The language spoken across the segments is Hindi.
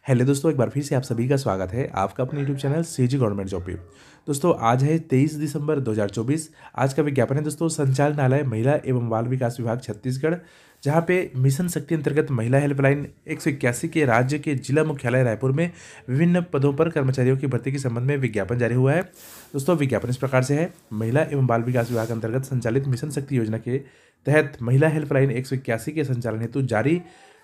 हेलो दोस्तों, एक बार फिर से आप सभी का स्वागत है आपका अपने YouTube channel CG government job पे। दोस्तों आज है 23 दिसंबर 2024। आज का विज्ञापन है दोस्तों संचालनालय महिला एवं बाल विकास विभाग छत्तीसगढ़, जहां पे मिशन शक्ति अंतर्गत महिला हेल्पलाइन 181 के राज्य के जिला मुख्यालय रायपुर में विभिन्न पदों पर कर्मचारियों की भर्ती के संबंध में विज्ञापन जारी हुआ है। दोस्तों विज्ञापन इस प्रकार से है। महिला एवं बाल विकास विभाग अंतर्गत संचालित मिशन शक्ति योजना के तहत महिला हेल्पलाइन 181 के संचालन हेतु जारी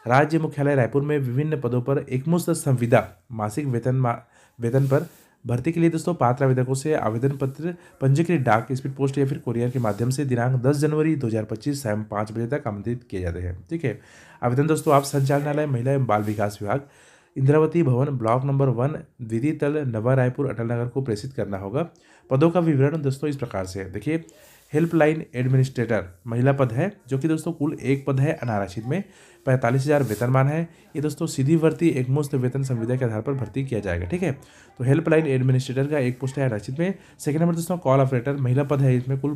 राज्य मुख्यालय रायपुर में विभिन्न पदों पर एकमुश्त संविदा मासिक वेतन पर भर्ती के लिए दोस्तों पात्र आवेदकों से आवेदन पत्र पंजीकृत डाक, स्पीड पोस्ट या फिर कुरियर के माध्यम से दिनांक 10 जनवरी 2025 शाम 5 बजे तक आमंत्रित किए जाते हैं। ठीक है। आवेदन दोस्तों आप संचालनालय महिला एवं बाल विकास विभाग, इंद्रावती भवन, ब्लॉक नंबर 1, द्वितीय तल, नवा रायपुर, अटल नगर को प्रेषित करना होगा। पदों का विवरण दोस्तों इस प्रकार से है। देखिए, हेल्पलाइन एडमिनिस्ट्रेटर महिला पद है, जो कि दोस्तों कुल एक पद है। अनारक्षित में 45,000 वेतनमान है। ये दोस्तों सीधी भर्ती एकमुश्त वेतन संविदा के आधार पर भर्ती किया जाएगा। ठीक है। तो हेल्पलाइन एडमिनिस्ट्रेटर का एक पोस्ट है अनारक्षित में। सेकंड नंबर दोस्तों कॉल ऑपरेटर महिला पद है। इसमें कुल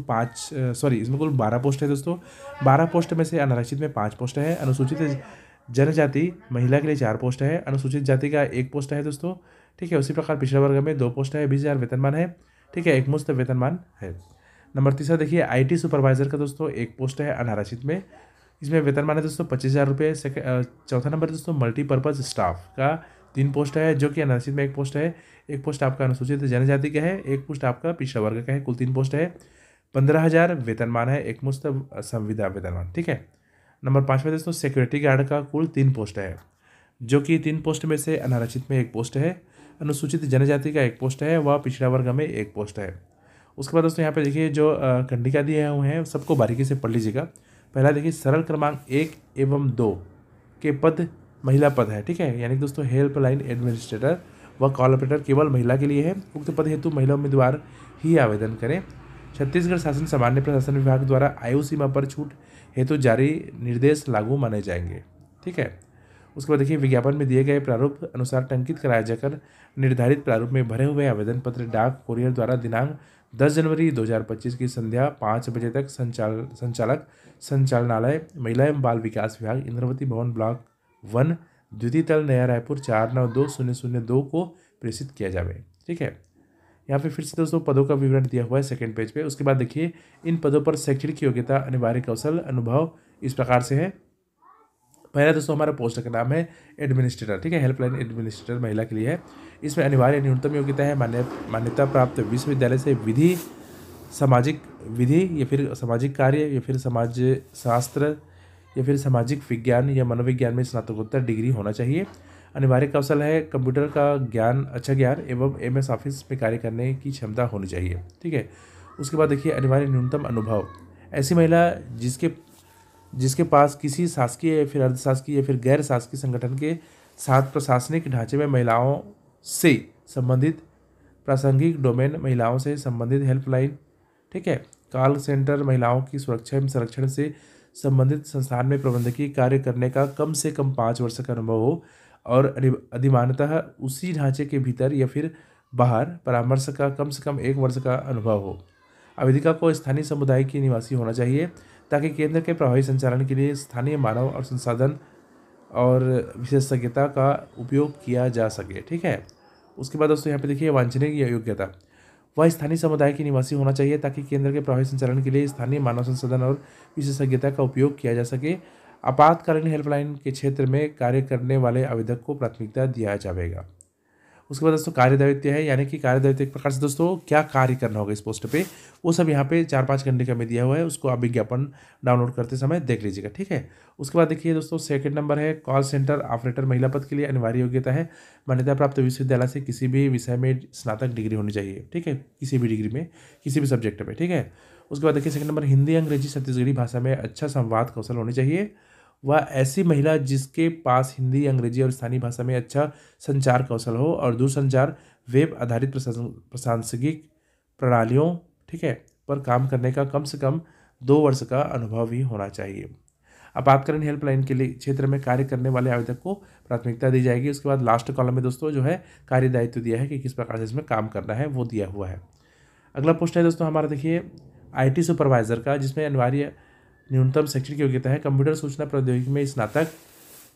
12 पोस्ट है दोस्तों। 12 पोस्ट में से अनारक्षित में 5 पोस्ट है। अनुसूचित जनजाति महिला के लिए 4 पोस्ट है। अनुसूचित जाति का 1 पोस्ट है दोस्तों। ठीक है। उसी प्रकार पिछड़ा वर्ग में 2 पोस्ट है। 20,000 वेतनमान है। ठीक है, एकमुश्त वेतनमान है। नंबर तीसरा देखिए, आईटी सुपरवाइजर का दोस्तों 1 पोस्ट है अनारक्षित में। इसमें वेतनमान है दोस्तों 25,000 रुपये। चौथा नंबर दोस्तों मल्टीपर्पज़ स्टाफ का 3 पोस्ट है, जो कि अनारक्षित में 1 पोस्ट है। 1 पोस्ट आपका अनुसूचित जनजाति का है। 1 पोस्ट आपका पिछड़ा वर्ग का है। कुल 3 पोस्ट है। 15,000 वेतनमान है, एकमुश्त संविदा वेतनमान। ठीक है। नंबर 5 में दोस्तों सिक्योरिटी गार्ड का कुल 3 पोस्ट है, जो कि 3 पोस्ट में से अनारक्षित में 1 पोस्ट है। अनुसूचित जनजाति का 1 पोस्ट है, वह पिछड़ा वर्ग में 1 पोस्ट है। उसके बाद दोस्तों यहाँ पे देखिए जो खंडिका दिए हुए हैं सबको बारीकी से पढ़ लीजिएगा। पहला देखिए, सरल क्रमांक 1 एवं 2 के पद महिला पद है। ठीक है। यानी कि दोस्तों हेल्पलाइन एडमिनिस्ट्रेटर व कॉल ऑपरेटर केवल महिला के लिए है। उक्त पद हेतु महिला उम्मीदवार ही आवेदन करें। छत्तीसगढ़ शासन सामान्य प्रशासन विभाग द्वारा आयु सीमा पर छूट हेतु जारी निर्देश लागू माने जाएंगे। ठीक है। उसके बाद देखिए, विज्ञापन में दिए गए प्रारूप अनुसार टंकित कराया जाकर निर्धारित प्रारूप में भरे हुए आवेदन पत्र डाक कुरियर द्वारा दिनांक 10 जनवरी 2025 की संध्या 5 बजे तक संचालक संचालनालय महिला एवं बाल विकास विभाग, इंद्रावती भवन, ब्लॉक 1, द्वितीय तल, नया रायपुर 492002 को प्रेषित किया जाए। ठीक है। यहाँ पे फिर से दोस्तों पदों का विवरण दिया हुआ है सेकंड पेज पे। उसके बाद देखिए, इन पदों पर शैक्षणिक योग्यता, अनिवार्य कौशल, अनुभव इस प्रकार से है। पहला दोस्तों हमारा पोस्ट का नाम है एडमिनिस्ट्रेटर। ठीक है। हेल्पलाइन एडमिनिस्ट्रेटर महिला के लिए है। इसमें अनिवार्य न्यूनतम योग्यता है मान्यता प्राप्त विश्वविद्यालय से सामाजिक विधि या फिर सामाजिक कार्य या फिर समाज शास्त्र या फिर सामाजिक विज्ञान या मनोविज्ञान में स्नातकोत्तर डिग्री होना चाहिए। अनिवार्य कौशल है कंप्यूटर का ज्ञान, अच्छा ज्ञान एवं एमएस ऑफिस में कार्य करने की क्षमता होनी चाहिए। ठीक है। उसके बाद देखिए, अनिवार्य न्यूनतम अनुभव, ऐसी महिला जिसके पास किसी शासकीय या फिर अर्धशासकीय या फिर गैर शासकीय संगठन के साथ प्रशासनिक ढांचे में महिलाओं से संबंधित प्रासंगिक डोमेन, महिलाओं से संबंधित हेल्पलाइन, ठीक है, कॉल सेंटर, महिलाओं की सुरक्षा एवं संरक्षण से संबंधित संस्थान में प्रबंधकीय कार्य करने का कम से कम 5 वर्ष का अनुभव हो और अधिमानतः उसी ढांचे के भीतर या फिर बाहर परामर्श का कम से कम 1 वर्ष का अनुभव हो। आवेदिका को स्थानीय समुदाय की निवासी होना चाहिए, ताकि केंद्र के प्रभावी संचालन के लिए स्थानीय मानव और संसाधन और विशेषज्ञता का उपयोग किया जा सके। ठीक है। उसके बाद दोस्तों यहाँ पे देखिए, वांछनीय योग्यता, वह स्थानीय समुदाय की निवासी होना चाहिए, ताकि केंद्र के प्रभावी संचालन के लिए स्थानीय मानव संसाधन और विशेषज्ञता का उपयोग किया जा सके। आपातकालीन हेल्पलाइन के क्षेत्र में कार्य करने वाले आवेदक को प्राथमिकता दिया जाएगा। उसके बाद दोस्तों कार्य दायित्व है, यानी कि कार्य दायित्व एक प्रकार से दोस्तों क्या कार्य करना होगा इस पोस्ट पे, वो सब यहाँ पे 4-5 घंटे का में दिया हुआ है। उसको आप विज्ञापन डाउनलोड करते समय देख लीजिएगा। ठीक है। उसके बाद देखिए दोस्तों, सेकंड नंबर है कॉल सेंटर ऑपरेटर महिला पद के लिए अनिवार्य योग्यता है मान्यता प्राप्त विश्वविद्यालय से किसी भी विषय में स्नातक डिग्री होनी चाहिए। ठीक है। किसी भी डिग्री में, किसी भी सब्जेक्ट में। ठीक है। उसके बाद देखिए सेकंड नंबर, हिंदी, अंग्रेजी, छत्तीसगढ़ी भाषा में अच्छा संवाद कौशल होनी चाहिए। वह ऐसी महिला जिसके पास हिंदी, अंग्रेजी और स्थानीय भाषा में अच्छा संचार कौशल हो और दूरसंचार, वेब आधारित प्रशासनिक प्रणालियों, ठीक है, पर काम करने का कम से कम 2 वर्ष का अनुभव भी होना चाहिए। आपातकालीन हेल्पलाइन के लिए क्षेत्र में कार्य करने वाले आवेदक को प्राथमिकता दी जाएगी। उसके बाद लास्ट कॉलम में दोस्तों जो है कार्य दायित्व दिया है कि किस प्रकार से इसमें काम करना है, वो दिया हुआ है। अगला पोस्ट है दोस्तों हमारा देखिए, आईटी सुपरवाइजर का, जिसमें अनिवार्य न्यूनतम शैक्षणिक योग्यता है कंप्यूटर सूचना प्रौद्योगिकी में स्नातक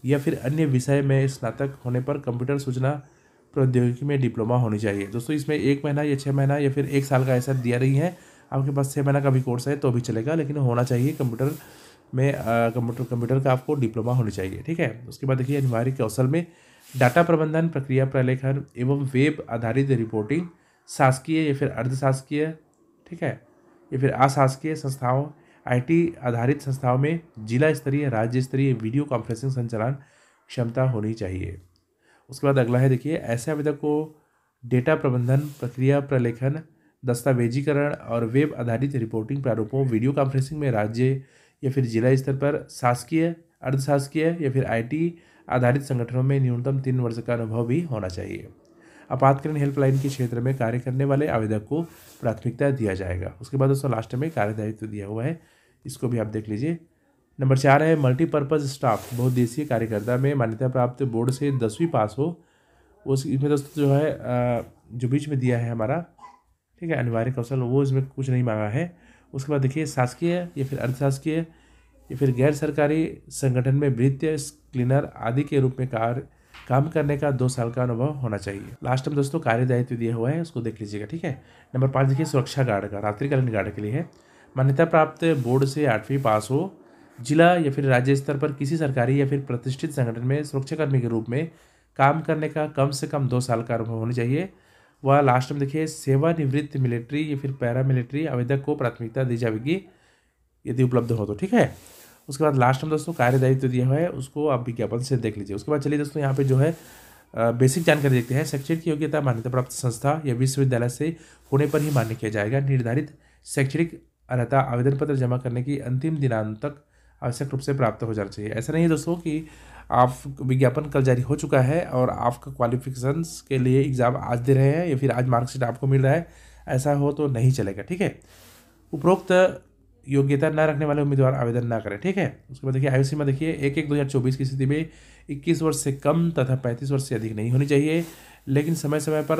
या फिर अन्य विषय में स्नातक होने पर कंप्यूटर सूचना प्रौद्योगिकी में डिप्लोमा होनी चाहिए। दोस्तों इसमें 1 महीना या 6 महीना या फिर 1 साल का ऐसा दिया रही है। आपके पास 6 महीना का भी कोर्स है तो भी चलेगा, लेकिन होना चाहिए कंप्यूटर में कंप्यूटर का आपको डिप्लोमा होनी चाहिए, ठीक है। उसके बाद देखिए अनिवार्य कौशल में डाटा प्रबंधन, प्रक्रिया प्रलेखन एवं वेब आधारित रिपोर्टिंग, शासकीय या फिर अर्धशासकीय, ठीक है, या फिर अशासकीय संस्थाओं, आईटी आधारित संस्थाओं में जिला स्तरीय, राज्य स्तरीय वीडियो कॉन्फ्रेंसिंग संचालन क्षमता होनी चाहिए। उसके बाद अगला है देखिए, ऐसे आवेदक को डेटा प्रबंधन, प्रक्रिया प्रलेखन, दस्तावेजीकरण और वेब आधारित रिपोर्टिंग प्रारूपों वीडियो कॉन्फ्रेंसिंग में राज्य या फिर जिला स्तर पर शासकीय, अर्धशासकीय या फिर आईटी आधारित संगठनों में न्यूनतम 3 वर्ष का अनुभव भी होना चाहिए। आपातकालीन हेल्पलाइन के क्षेत्र में कार्य करने वाले आवेदक को प्राथमिकता दिया जाएगा। उसके बाद दोस्तों लास्ट में कार्यदायित्व दिया हुआ है, इसको भी आप देख लीजिए। नंबर 4 है मल्टीपर्पज़ स्टाफ, बहुउद्देशीय कार्यकर्ता में मान्यता प्राप्त बोर्ड से 10वीं पास हो। उस इसमें दोस्तों जो है जो बीच में दिया है हमारा, ठीक है, अनिवार्य कौशल, वो इसमें कुछ नहीं मांगा है। उसके बाद देखिए शासकीय या फिर अर्धशासकीय या फिर गैर सरकारी संगठन में भृत्य, क्लीनर आदि के रूप में काम करने का 2 साल का अनुभव होना चाहिए। लास्ट में दोस्तों कार्यदायित्व दिया हुआ है, उसको देख लीजिएगा, ठीक है। नंबर 5 देखिए सुरक्षा गार्ड का, रात्रिकालीन गार्ड के लिए है। मान्यता प्राप्त बोर्ड से 8वीं पास हो, जिला या फिर राज्य स्तर पर किसी सरकारी या फिर प्रतिष्ठित संगठन में सुरक्षाकर्मी के रूप में काम करने का कम से कम 2 साल का अनुभव होना चाहिए। वह लास्ट में देखिए सेवानिवृत्त मिलिट्री या फिर पैरामिलिट्री आवेदक को प्राथमिकता दी जाएगी यदि उपलब्ध हो तो, ठीक है। उसके बाद लास्ट में दोस्तों कार्यदायित्व दिया हुआ है, उसको आप विज्ञापन से देख लीजिए। उसके बाद चलिए दोस्तों यहाँ पे जो है बेसिक जानकारी देखते हैं। शैक्षणिक योग्यता मान्यता प्राप्त संस्था या विश्वविद्यालय से होने पर ही मान्य किया जाएगा। निर्धारित शैक्षणिक अर्हता आवेदन पत्र जमा करने की अंतिम दिनांक तक आवश्यक रूप से प्राप्त हो जाना चाहिए। ऐसा नहीं है दोस्तों कि आप विज्ञापन कल जारी हो चुका है और आपका क्वालिफिकेशंस के लिए एग्ज़ाम आज दे रहे हैं या फिर आज मार्कशीट आपको मिल रहा है, ऐसा हो तो नहीं चलेगा, ठीक है। उपरोक्त योग्यता न रखने वाले उम्मीदवार आवेदन ना करें, ठीक है। उसके बाद देखिए आयु सीमा देखिए 1/1/2024 की स्थिति में 21 वर्ष से कम तथा 35 वर्ष से अधिक नहीं होनी चाहिए, लेकिन समय समय पर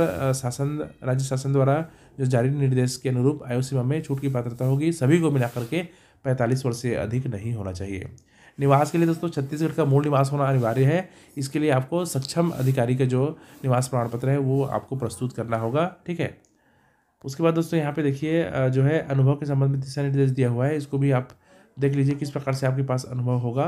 राज्य शासन द्वारा जो जारी निर्देश के अनुरूप आयु सीमा में छूट की पात्रता होगी। सभी को मिलाकर के 45 वर्ष से अधिक नहीं होना चाहिए। निवास के लिए दोस्तों छत्तीसगढ़ का मूल निवास होना अनिवार्य है। इसके लिए आपको सक्षम अधिकारी का जो निवास प्रमाण पत्र है वो आपको प्रस्तुत करना होगा, ठीक है। उसके बाद दोस्तों यहाँ पे देखिए जो है अनुभव के संबंध में दिशा निर्देश दिया हुआ है, इसको भी आप देख लीजिए किस प्रकार से आपके पास अनुभव होगा,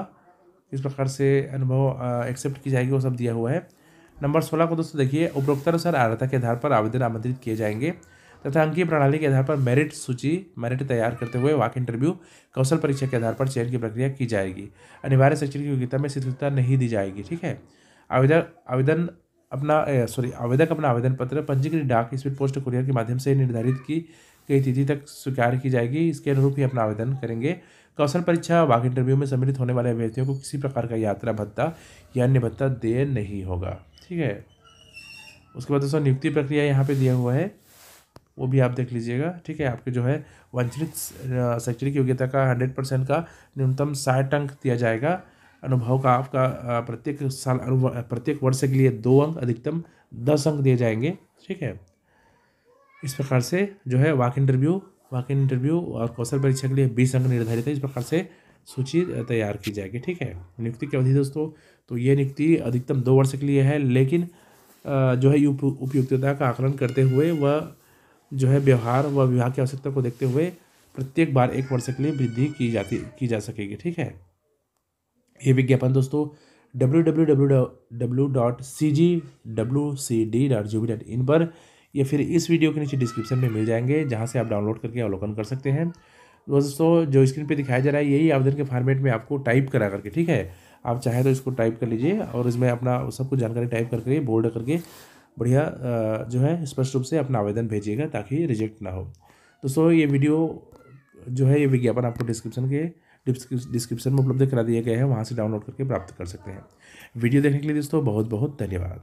किस प्रकार से अनुभव एक्सेप्ट की जाएगी, वो सब दिया हुआ है। नंबर 16 को दोस्तों देखिए उपरोक्तानुसार अर्हता के आधार पर आवेदन आमंत्रित किए जाएंगे तथा अंकीय प्रणाली के आधार पर मेरिट तैयार करते हुए वाक इंटरव्यू, कौशल परीक्षा के आधार पर चयन की प्रक्रिया की जाएगी। अनिवार्य शैक्षणिक योग्यता में शिथिलता नहीं दी जाएगी, ठीक है। आवेदक अपना आवेदन पत्र पंजीकृत डाक, स्पीड पोस्ट, कुरियर के माध्यम से निर्धारित की गई तिथि तक स्वीकार की जाएगी। इसके अनुरूप ही अपना आवेदन करेंगे। कौशल परीक्षा वाक इंटरव्यू में सम्मिलित होने वाले अभ्यर्थियों को किसी प्रकार का यात्रा भत्ता या अन्य भत्ता देय नहीं होगा, ठीक है। उसके बाद दोस्तों नियुक्ति प्रक्रिया यहाँ पे दिया हुआ है, वो भी आप देख लीजिएगा, ठीक है। आपके जो है वांछित शैक्षणिक योग्यता का 100% का न्यूनतम 60 अंक दिया जाएगा। अनुभव का आपका प्रत्येक वर्ष के लिए 2 अंक, अधिकतम 10 अंक दिए जाएंगे, ठीक है। इस प्रकार से जो है वाक इंटरव्यू और कौशल परीक्षा के लिए 20 अंक निर्धारित है। इस प्रकार से सूची तैयार की जाएगी, ठीक है। नियुक्ति की अवधि दोस्तों, तो ये नियुक्ति अधिकतम 2 वर्ष के लिए है, लेकिन जो है उपयुक्तता का आकलन करते हुए वह जो है व्यवहार व विभाग की आवश्यकता को देखते हुए प्रत्येक बार 1 वर्ष के लिए वृद्धि की जा सकेगी, ठीक है। ये विज्ञापन दोस्तों www.cgwcd.gov.in पर या फिर इस वीडियो के नीचे डिस्क्रिप्शन में मिल जाएंगे, जहां से आप डाउनलोड करके अवलोकन कर सकते हैं। दोस्तों जो स्क्रीन पे दिखाया जा रहा है यही आवेदन के फॉर्मेट में आपको टाइप करा करके, ठीक है। आप चाहे तो इसको टाइप कर लीजिए और इसमें अपना सब कुछ जानकारी टाइप करके बोल्ड करके बढ़िया जो है स्पष्ट रूप से अपना आवेदन भेजिएगा ताकि रिजेक्ट ना हो। दोस्तों ये वीडियो जो है ये विज्ञापन आपको डिस्क्रिप्शन में उपलब्ध करा दिए गए हैं, वहाँ से डाउनलोड करके प्राप्त कर सकते हैं। वीडियो देखने के लिए दोस्तों बहुत बहुत धन्यवाद।